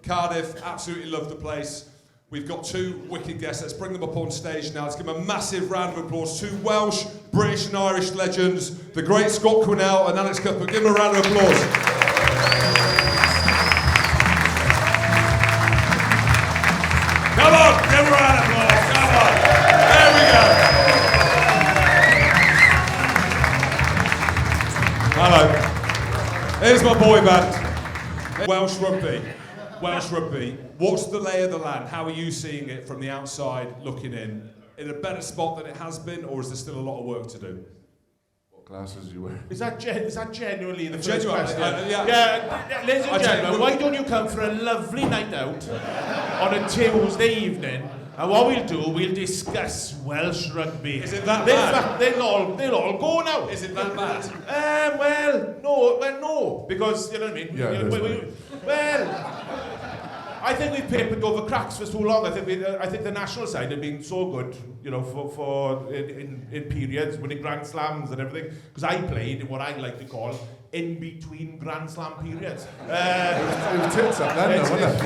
Cardiff, absolutely love the place. We've got two wicked guests. Let's bring them up on stage now. Let's give them a massive round of applause. Two Welsh, British and Irish legends, the great Scott Quinnell and Alex Cuthbert. Give them a round of applause. Come on, give them a round of applause. Come on. There we go. Hello. Here's my boy band. Welsh Rugby. Welsh Rugby. What's the lay of the land? How are you seeing it from the outside looking in? In a better spot than it has been, or is there still a lot of work to do? What glasses you wear? Is that genuinely the first question? Yeah. Ladies and gentlemen, why don't you come for a lovely night out on a Tuesday evening? And what we'll do, we'll discuss Welsh Rugby. Is it that bad? They'll all go now. Is it that bad? Well, no, because you know what I mean. Yeah, I think we've papered over cracks for so long. I think the national side have been so good, you know, for in periods, winning Grand Slams and everything. Because I played in what I like to call in between Grand Slam periods. It was tits up then, wasn't it?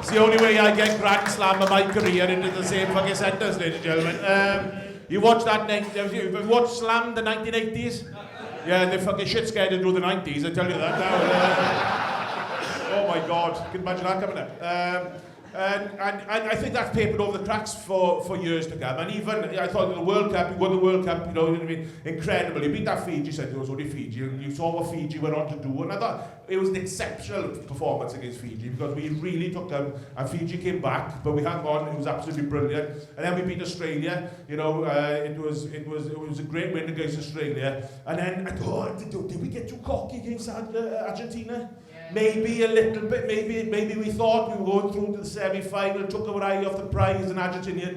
It's the only way I get Grand Slam of my career into the same fucking sentence, ladies and gentlemen. You watched you watched Slam the 1980s? Yeah, they're fucking shit scared to do the 90s, I tell you that now. Oh my God, can you imagine that coming up? And I think that's papered over the cracks for years to come. And even, I thought the World Cup, you won the World Cup, you know what I mean? Incredible. You beat that Fiji side, it was only Fiji, and you saw what Fiji went on to do. And I thought it was an exceptional performance against Fiji because we really took them, and Fiji came back, but we hung on, it was absolutely brilliant. And then we beat Australia, you know, it was a great win against Australia. And then I thought, did we get too cocky against Argentina? Maybe a little bit, maybe we thought we were going through to the semi-final, took our eye off the prize, and Argentina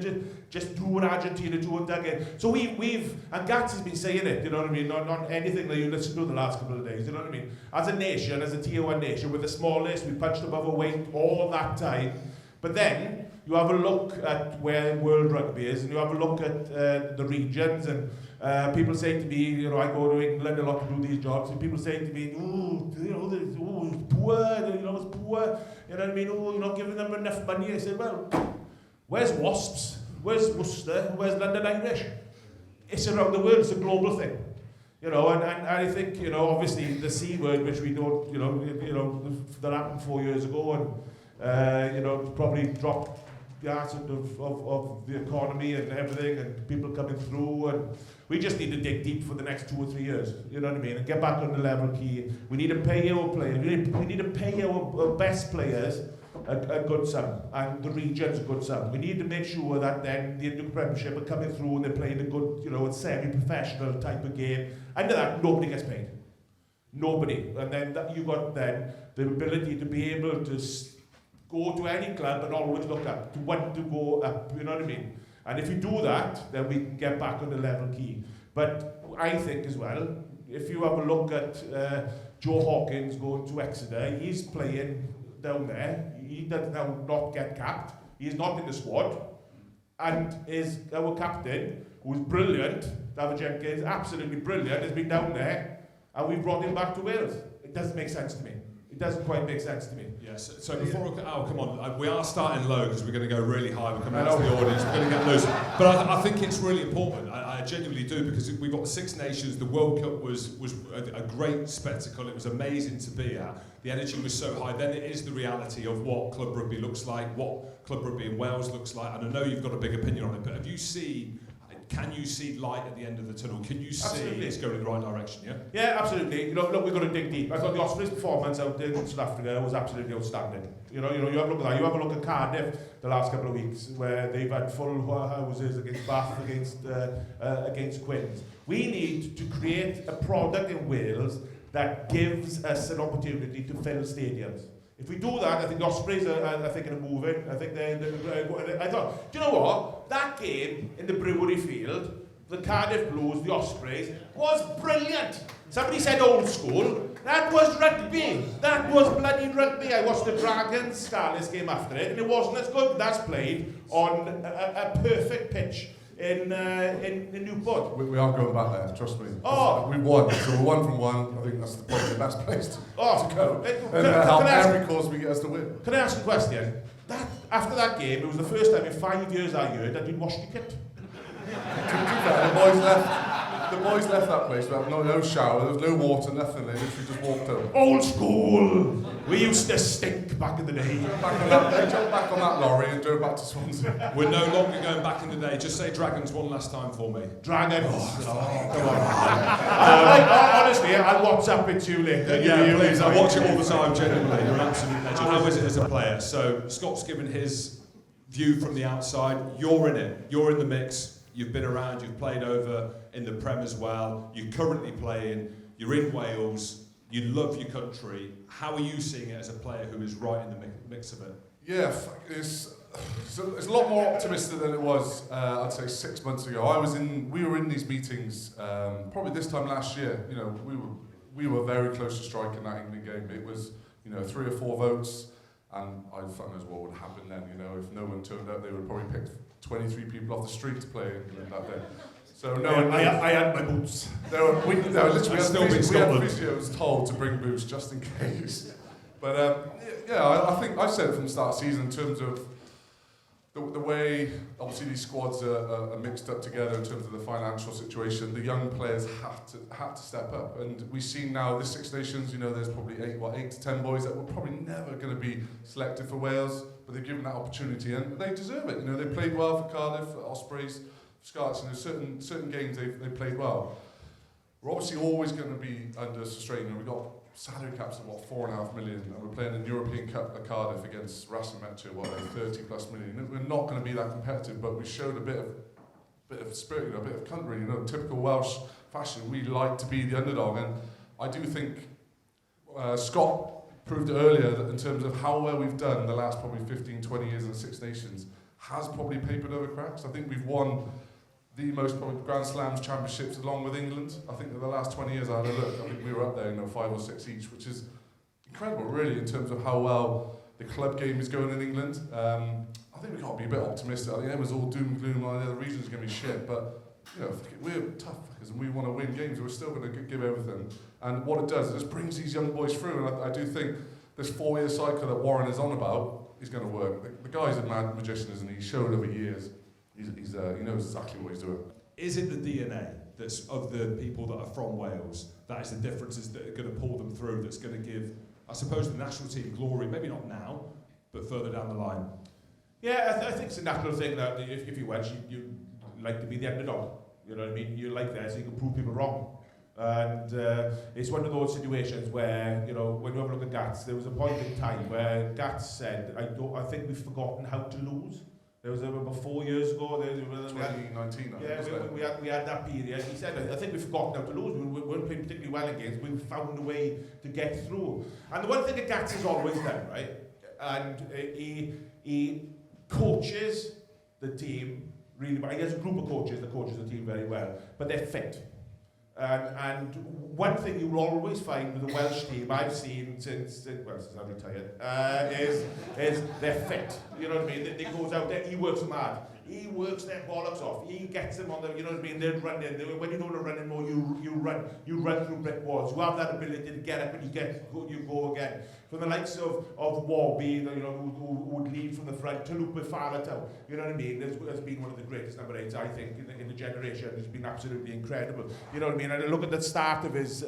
just drew an Argentina to a dug in. So we've, and Gats has been saying it, you know what I mean, not anything that you listened to the last couple of days, you know what I mean? As a nation, as a tier 1 nation, we're the smallest, we punched above our weight all that time, but then you have a look at where World Rugby is, and you have a look at the regions, and people say to me, you know, I go to England a lot to do these jobs, and people say to me, it's poor, it's poor, you know what I mean, you're not giving them enough money. I said, well, where's Wasps? Where's Worcester? Where's London Irish? It's around the world, it's a global thing. You know, and I think, you know, obviously the C word, which we don't, you know, that happened 4 years ago, and, you know, probably dropped the art of the economy and everything, and people coming through, and we just need to dig deep for the next 2 or 3 years, you know what I mean, and get back on the level key. We need to pay our players, we need to pay our best players a good sum, and the regions a good sum. We need to make sure that then the Premiership are coming through and they're playing a good, you know, a semi-professional type of game. Under that, nobody gets paid. Nobody. And then you got then the ability to be able to go to any club and always look up, to want to go up, you know what I mean? And if you do that, then we can get back on the level key. But I think as well, if you have a look at Joe Hawkins going to Exeter, he's playing down there. He does now not get capped. He's not in the squad. And our captain, who's brilliant, David Jenkins, absolutely brilliant, has been down there, and we brought him back to Wales. It doesn't make sense to me. It doesn't quite make sense to me. Yes. So before, come on, we are starting low because we're going to go really high. We're coming out to the audience. We're going to get loose. But I think it's really important. I genuinely do, because we've got the Six Nations. The World Cup was a great spectacle. It was amazing to be at. The energy was so high. Then it is the reality of what club rugby looks like, what club rugby in Wales looks like. And I know you've got a big opinion on it, but can you see light at the end of the tunnel? Can you see it's going in the right direction, yeah? Yeah, absolutely. You know, look, we've got to dig deep. I thought the Ospreys' performance out in South Africa was absolutely outstanding. You know, you have a look at that. You have a look at Cardiff the last couple of weeks, where they've had full houses against Bath, against Quins. We need to create a product in Wales that gives us an opportunity to fill stadiums. If we do that, I think the Ospreys are thinking of moving. I think I thought, do you know what? That game in the Brewery Field, the Cardiff Blues, the Ospreys, was brilliant. Somebody said old school. That was rugby. That was bloody rugby. I watched the Dragons Scarlets game after it, and it wasn't as good. That's played on a perfect pitch. in Newport. We are going back there, trust me. Oh. We won, so we're 1 from 1. I think that's probably the best place to go. Can Help I ask- every cause we get us to win. Can I ask a question? After that game, it was the first time in 5 years I heard that you'd washed your kit. To be fair, the boys left that place without no shower, there was no water, nothing. They literally just walked home. Old school! We used to stink back in the day. They jumped back on that lorry and drove back to Swansea. We're no longer going back in the day. Just say Dragons one last time for me. Dragons. Come on. Honestly, I'll WhatsApp it to you later. Yeah, please. I watch it all the time, genuinely. You're an absolute legend. How is it as a player? So, Scott's given his view from the outside. You're in it. You're in the mix. You've been around. You've played over in the Prem as well. You're currently playing. You're in Wales. You love your country. How are you seeing it as a player who is right in the mix of it? Yeah, it's a lot more optimistic than it was, I'd say, 6 months ago. We were in these meetings probably this time last year. You know, we were very close to striking that England game. It was, 3 or 4 votes, and I fucking knows what would happen then. If no one turned up, they would probably pick 23 people off the street to play England that day. So I had my boots. we had Scotland. physios told to bring boots just in case. But I think I said it from the start of the season in terms of the way obviously these squads are mixed up together in terms of the financial situation. The young players had to step up, and we've seen now this Six Nations. There's probably 8 to 10 boys that were probably never going to be selected for Wales, but they're given that opportunity and they deserve it. They played well for Cardiff, Ospreys, Scots. Certain games they played well. We're obviously always going to be under strain. We've got salary caps of 4.5 million, and we're playing in the European Cup at Cardiff against Racing-Metro, 30+ million. We're not going to be that competitive, but we showed a bit of spirit, a bit of country, typical Welsh fashion. We like to be the underdog, and I do think Scott proved it earlier that in terms of how well we've done the last probably 15, 20 years in the Six Nations has probably papered over cracks. I think we've won the most probably Grand Slams championships along with England. I think in the last 20 years I had a look, I think we were up there, 5 or 6 each, which is incredible really in terms of how well the club game is going in England. I think we've got to be a bit optimistic. I think it was all doom and gloom, like the other regions are going to be shit, but we're tough fuckers and we want to win games. We're still going to give everything. And what it does, it just brings these young boys through, and I do think this 4-year cycle that Warren is on about is going to work. The guy's a mad magician, isn't he? He's showed over years. He knows exactly what he's doing. Is it the DNA that's of the people that are from Wales that is the differences that are going to pull them through, that's going to give, I suppose, the national team glory, maybe not now, but further down the line? Yeah, I think it's a natural thing that if you're Welsh, you like to be the underdog. You know what I mean? You like that so you can prove people wrong. And it's one of those situations where, when you have a look at Gats, there was a point in time where Gats said, I think we've forgotten how to lose. There was about 4 years ago. 2019, we had that period. He said, I think we've forgotten how to lose. We weren't playing particularly well in games. We found a way to get through. And the one thing that Gats has always done, right? And he coaches the team really well. He has a group of coaches that coaches the team very well, but they're fit. And one thing you will always find with the Welsh team I've seen since I retired is they're fit. You know what I mean? They goes out there, he works them hard. He works their bollocks off. He gets them on the, they're running. When you don't run anymore, you run through brick walls. You have that ability to get up and you go again. From the likes of Warby, who would lead from the front, to Lupe Falatau, you know what I mean? Has been one of the greatest number 8s, I think, in the generation. He's been absolutely incredible. You know what I mean? And I look at the start of his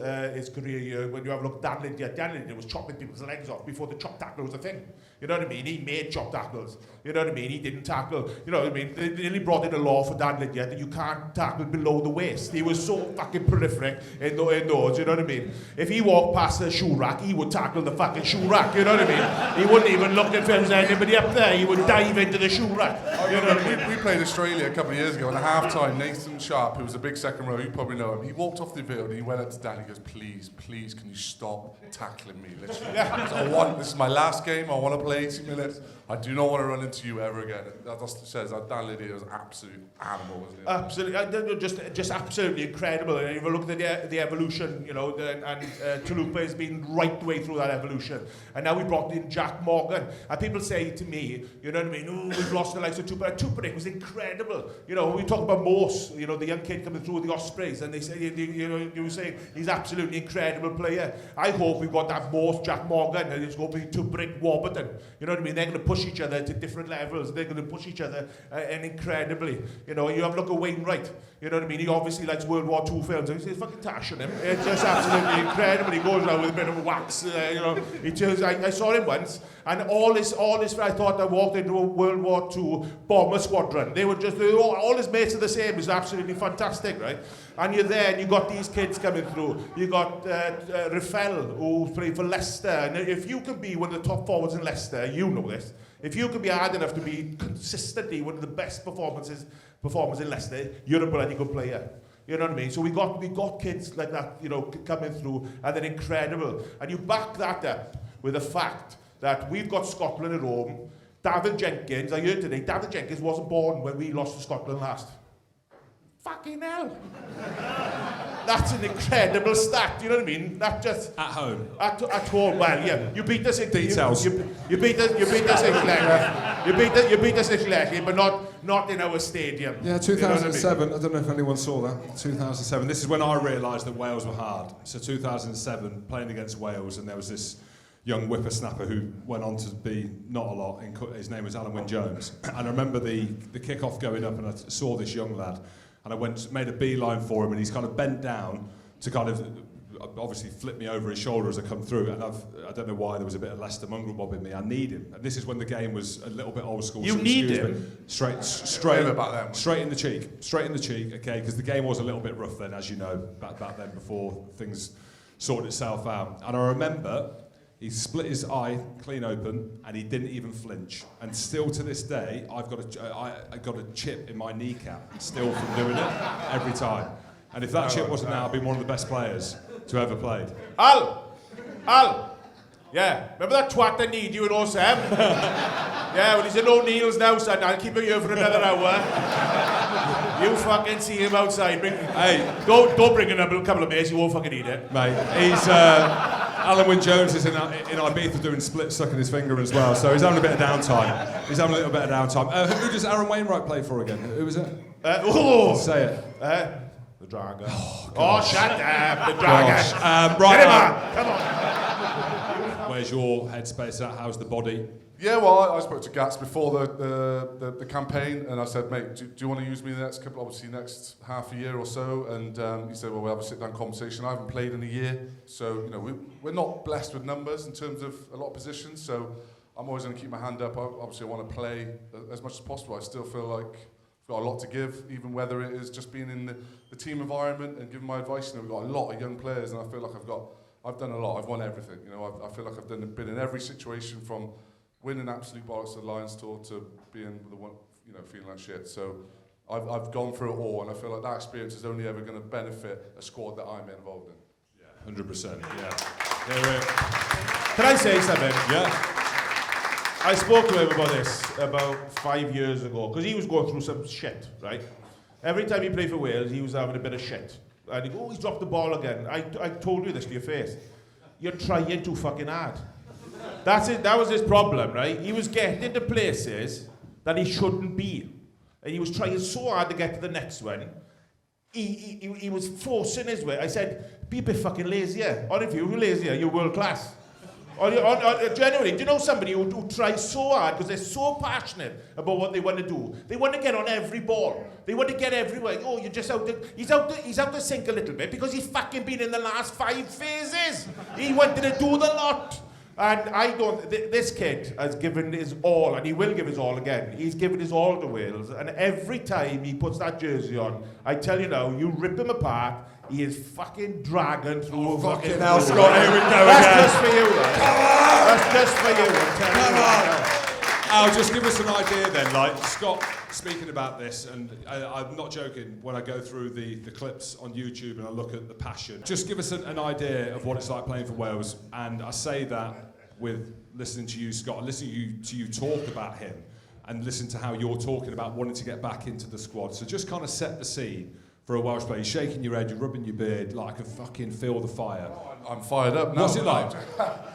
career here, when you have a look at Dan Lydiard was chopping people's legs off before the chop tackle was a thing. You know what I mean? He made chop tackles. You know what I mean? He didn't tackle. You know what I mean? They nearly brought in a law for Dan Lydiard that you can't tackle below the waist. He was so fucking prolific in those, you know what I mean? If he walked past the shoe rack, he would tackle the fucking shoe rack, you know what I mean? He wouldn't even look if there was anybody up there. He would dive into the shoe rack. You know what I mean? We played Australia a couple of years ago, and at half-time, Nathan Sharp, who was a big second row, you probably know him, he walked off the field and he went up to Dan, he goes, please, can you stop tackling me? Literally. This is my last game, I want to play 80 minutes. I do not want to run into you ever again. That says, Dan, Dan Lydia was an absolute animal, wasn't he? Absolutely, just absolutely incredible. And if you look at the evolution, you know, and Talupa has been right the way through that evolution. And now we brought in Jack Morgan. And people say to me, you know what I mean, oh, we've lost the likes of Tupac was incredible. You know, we talk about Morse, you know, the young kid coming through with the Ospreys, and they say, you were saying he's absolutely incredible player. I hope we've got that Morse, Jack Morgan, and it's going to be Tupac Warburton. You know what I mean? They're going to push each other to different levels. They're going to push each other and incredibly. You know, you have a look at Wainwright. You know what I mean? He obviously likes World War II films. He's fucking tashing him. It's just absolutely incredible. He goes around with a bit of wax. You know, I saw him once, and all this. I thought I walked into a World War II bomber squadron. All his mates are the same. It's absolutely fantastic, right? And you're there, and you got these kids coming through. You got Rafael, who played for Leicester. And if you can be one of the top forwards in Leicester, you know this. If you can be hard enough to be consistently one of the best performers in Leicester, you're a bloody good player. You know what I mean? So we got kids like that, you know, coming through, and they're incredible. And you back that up with the fact that we've got Scotland at home. David Jenkins, I heard today, David Jenkins wasn't born when we lost to Scotland last. Fucking hell. That's an incredible stat, you know what I mean? Not just... At home. At home, well, yeah. You beat us in... Details. You beat us in Glenelg. You beat us in Glenelg, but not in our stadium. Yeah, 2007, you know I don't know if anyone saw that. 2007. This is when I realised that Wales were hard. So 2007, playing against Wales, and there was this young whippersnapper who went on to be not a lot. His name was Alan Wynne-Jones. And I remember the kick-off going up, and I saw this young lad, and I made a beeline for him, and he's kind of bent down to kind of obviously flip me over his shoulder as I come through. And I don't know why there was a bit of Leicester mongrel bob in me. I need him. And this is when the game was a little bit old school. You need him? Straight in the cheek. Okay, because the game was a little bit rough then, as you know, back then before things sorted itself out. And I remember he split his eye clean open, and he didn't even flinch. And still to this day, I got a chip in my kneecap, still from doing it every time. And if that chip wasn't now, I'd be one of the best players to ever played. Al! Yeah, remember that twat that need you in 07? Yeah, well, he's in O'Neill's now, son. I'll keep him here for another hour. You fucking see him outside. Don't bring in a couple of mates, you won't fucking eat it. Mate, he's... Alan Wynne-Jones is in Ibiza doing split sucking his finger as well, so he's having a bit of downtime. Who does Aaron Wainwright play for again? Who was it? Say it. The Dragon. Shut up, the Dragon. Right, get him on, come on. Where's your headspace at? How's the body? Yeah, well, I spoke to Gats before the campaign, and I said, mate, do you want to use me the next half a year or so? And he said, well, we'll have a sit-down conversation. I haven't played in a year, so you know we're not blessed with numbers in terms of a lot of positions. So I'm always going to keep my hand up. Obviously, I want to play as much as possible. I still feel like I've got a lot to give, even whether it is just being in the team environment and giving my advice. You know, we've got a lot of young players, and I feel like I've done a lot. I've won everything. You know, I feel like I've been in every situation from winning absolute bollocks at the Lions tour to being the one, you know, feeling like shit. So I've gone through it all, and I feel like that experience is only ever going to benefit a squad that I'm involved in. Yeah, 100%. Yeah. Can I say something? Yeah. I spoke to him about this about 5 years ago, because he was going through some shit, right? Every time he played for Wales, he was having a bit of shit. And he'd go, oh, he's dropped the ball again. I told you this to your face. You're trying too fucking hard. That's it. That was his problem, right? He was getting into places that he shouldn't be. And he was trying so hard to get to the next one. He was forcing his way. I said, be a bit fucking lazier. Or if you're lazier, you're world class. Or genuinely, do you know somebody who tries so hard because they're so passionate about what they want to do? They want to get on every ball. They want to get everywhere. Oh, you're just out there. He's out to sink a little bit because he's fucking been in the last 5 phases. He wanted to do the lot. And this kid has given his all, and he will give his all again. He's given his all to Wales, and every time he puts that jersey on, I tell you now, you rip him apart, he is fucking dragging through. Oh, fucking hell, Scott, here we go That's again. just for you, right? Come on! That's just for you, I'm telling you. Come on! Al, just give us an idea then, like, Scott speaking about this, and I'm not joking, when I go through the clips on YouTube and I look at the passion, just give us an idea of what it's like playing for Wales, and I say that with listening to you, Scott, and listening to you talk about him, and listen to how you're talking about wanting to get back into the squad. So just kind of set the scene for a Welsh player. You're shaking your head, you're rubbing your beard, like I can fucking feel the fire. I'm fired up now. What's it like?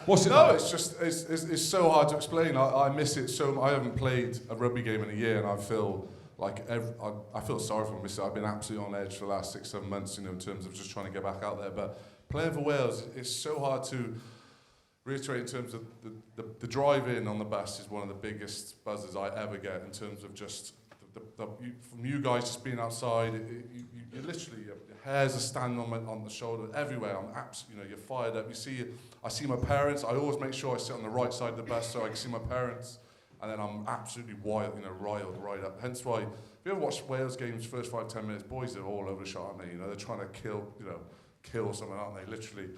What's it no, like? it's just, it's so hard to explain. I miss it so much. I haven't played a rugby game in a year, and I feel like I feel sorry for myself. I've been absolutely on edge for the last 6-7 months, you know, in terms of just trying to get back out there. But playing for Wales, it's so hard to reiterate in terms of the drive in on the bus is one of the biggest buzzes I ever get in terms of just from you guys just being outside. You literally, your hairs are standing on the shoulder everywhere. I'm absolutely, you know, you're fired up. I see my parents. I always make sure I sit on the right side of the bus so I can see my parents. And then I'm absolutely wild, you know, riled right up. Hence why, if you ever watch Wales games, first 5-10 minutes, boys are all over the shot, aren't they? You know, they're trying to kill someone, aren't they? Literally.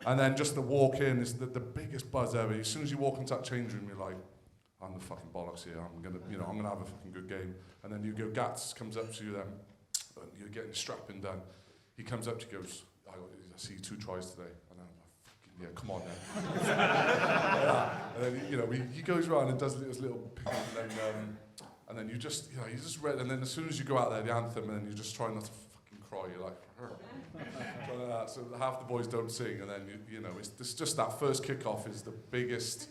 And then just the walk in is the biggest buzz ever. As soon as you walk into that change room, you're like, I'm the fucking bollocks here. I'm gonna have a fucking good game. And then you go, Gats comes up to you then, you're getting strapping done. He comes up to you, goes, I see 2 tries today. And I'm like, fucking yeah, come on then. And then, you know, he goes around and does this little pick, and then you just read, and then as soon as you go out there, the anthem, and then you just try not to fucking cry. You're like, so half the boys don't sing, and then you know, it's just that first kickoff is the biggest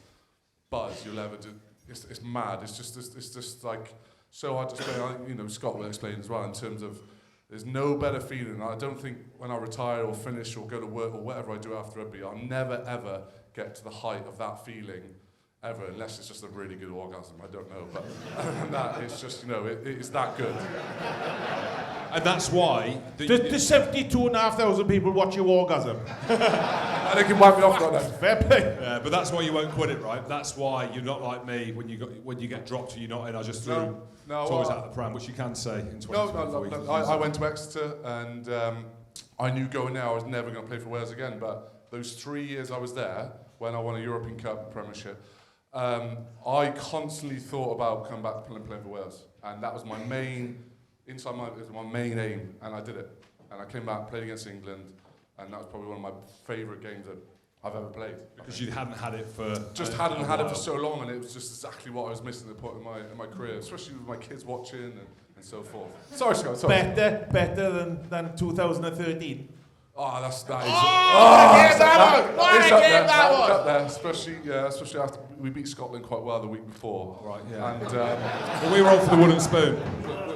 buzz you'll ever do. It's mad. It's just like so hard to explain. You know, Scott will explain as well in terms of there's no better feeling. I don't think when I retire or finish or go to work or whatever I do after rugby, I'll never ever get to the height of that feeling ever, unless it's just a really good orgasm. I don't know, but other than that, it's just, you know, it's that good. And that's why... There's 72,500 people watch you orgasm. And they can wipe me off like that. Fair play. Yeah, but that's why you won't quit it, right? That's why you're not like me when you get dropped and you're not in. I just threw toys out of the pram, which you can say in 2024. No. I went to Exeter, and I knew going there I was never going to play for Wales again, but those 3 years I was there, when I won a European Cup Premiership, I constantly thought about coming back to playing for Wales, and that was my main, inside my, it was my main aim, and I did it. And I came back, played against England, and that was probably one of my favourite games that I've ever played. Because you hadn't had it for hadn't had it for so long, and it was just exactly what I was missing at the point in my career, especially with my kids watching and so forth. Sorry, Scott. Sorry. Better than 2013. Oh, that is. That up there, especially after we beat Scotland quite well the week before. Right, yeah. And well, we were on for the wooden spoon.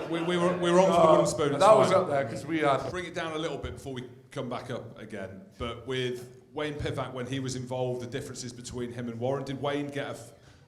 We were on for the wooden spoon. That was up there because we had. Bring it down a little bit before we come back up again. But with Wayne Pivac, when he was involved, the differences between him and Warren. Did Wayne get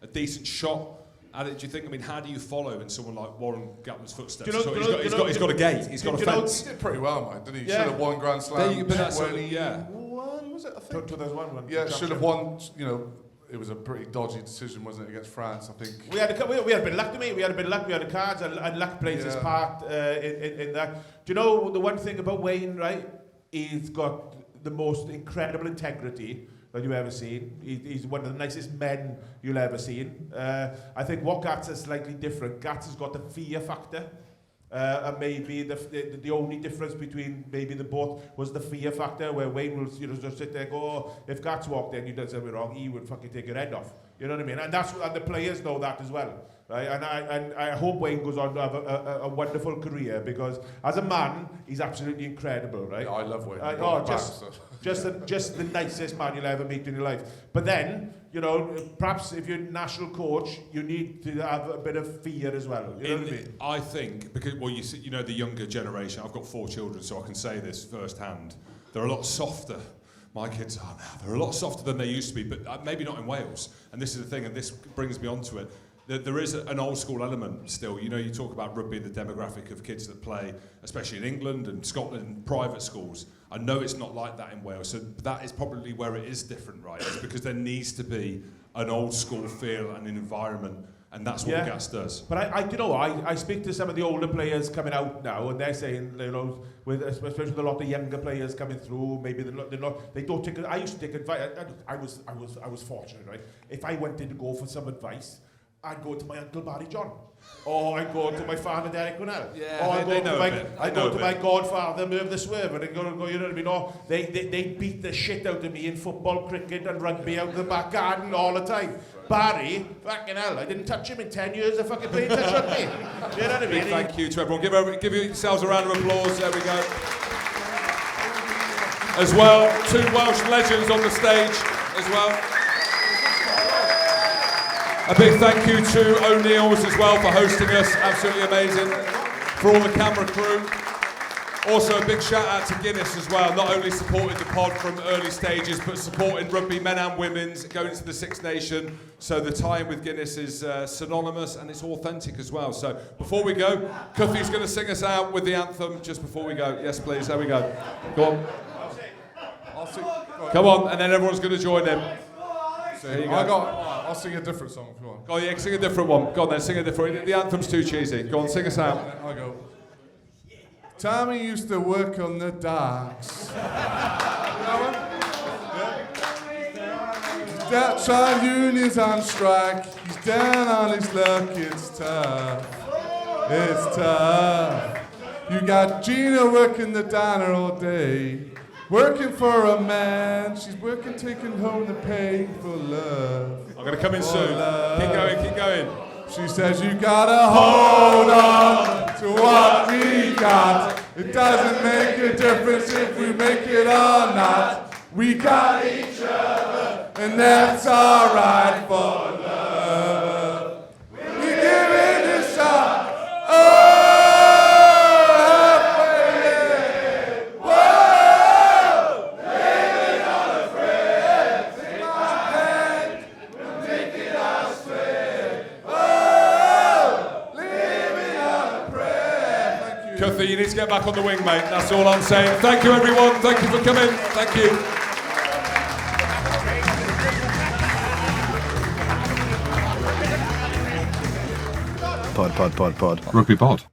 a decent shot at it? Do you think? I mean, how do you follow in someone like Warren Gatman's footsteps? He's got a gate. He's got a fence. He did pretty well, mate, didn't he? Yeah. Should have won Grand Slam. But that's when he won, was it? I think 2001. Yeah, should have won. You know, it was a pretty dodgy decision, wasn't it, against France? I think we had a bit of luck to me. We had a bit of luck. We had the cards, and luck plays his part in that. Do you know the one thing about Wayne? Right, he's got the most incredible integrity that you've ever seen. He's one of the nicest men you'll ever seen. I think what Gats is slightly different. Gats has got the fear factor. And maybe the only difference between maybe the both was the fear factor, where Wayne will just sit there and go, oh, if Gats walked in, you did something wrong, he would fucking take your head off. You know what I mean? And the players know that as well. Right? And I hope Wayne goes on to have a wonderful career, because as a man, he's absolutely incredible, right? Yeah, I love Wayne. Just the nicest man you'll ever meet in your life. But then, you know, perhaps if you're national coach, you need to have a bit of fear as well. You know what I mean? I think, because, well, you know, the younger generation, I've got 4 children, so I can say this firsthand, they're a lot softer. My kids are now. They're a lot softer than they used to be, but maybe not in Wales. And this is the thing, and this brings me onto it. There is an old school element still. You know, you talk about rugby and the demographic of kids that play, especially in England and Scotland, and private schools. I know it's not like that in Wales, so that is probably where it is different, right? It's because there needs to be an old school feel and an environment, and that's what Gats does. But I speak to some of the older players coming out now, and they're saying, you know, especially with a lot of younger players coming through, maybe they don't take. I used to take advice. I was fortunate, right? If I wanted to go for some advice, I'd go to my Uncle Barry John. Or I'd go to my father, Derek Quinnell. Yeah, or I'd go to my godfather, Merv the Swerve, and I'd go, you know what I mean? Or they beat the shit out of me in football, cricket, and rugby out the back garden all the time. Barry, fucking hell, I didn't touch him in 10 years of fucking playing touch rugby. You know what I mean? Thank you to everyone. Give yourselves a round of applause. There we go. As well, 2 Welsh legends on the stage as well. A big thank you to O'Neill's as well for hosting us, absolutely amazing. For all the camera crew. Also a big shout out to Guinness as well, not only supported the pod from early stages, but supporting rugby, men and women's, going into the Six Nation. So the time with Guinness is synonymous and it's authentic as well. So before we go, Cuffy's going to sing us out with the anthem just before we go. Yes, please, there we go. Go on. Come on, and then everyone's going to join in. There you go. I'll sing a different song if you want. Go on, yeah, sing a different one. Go on then, sing a different. The anthem's too cheesy. Go on, sing us out. I'll go. Tommy used to work on the docks. That child union's on strike. He's down on his luck. It's tough. It's tough. You got Gina working the diner all day. Working for a man, she's working, taking home the pay for love. I'm going to come in soon. Keep going, keep going. She says you gotta hold on to what we got. It doesn't make a difference if we make it or not. We got each other, and that's alright for love. We give it a shot. Oh! Cuthbert, you need to get back on the wing, mate. That's all I'm saying. Thank you, everyone. Thank you for coming. Thank you. Pod. Rugby pod.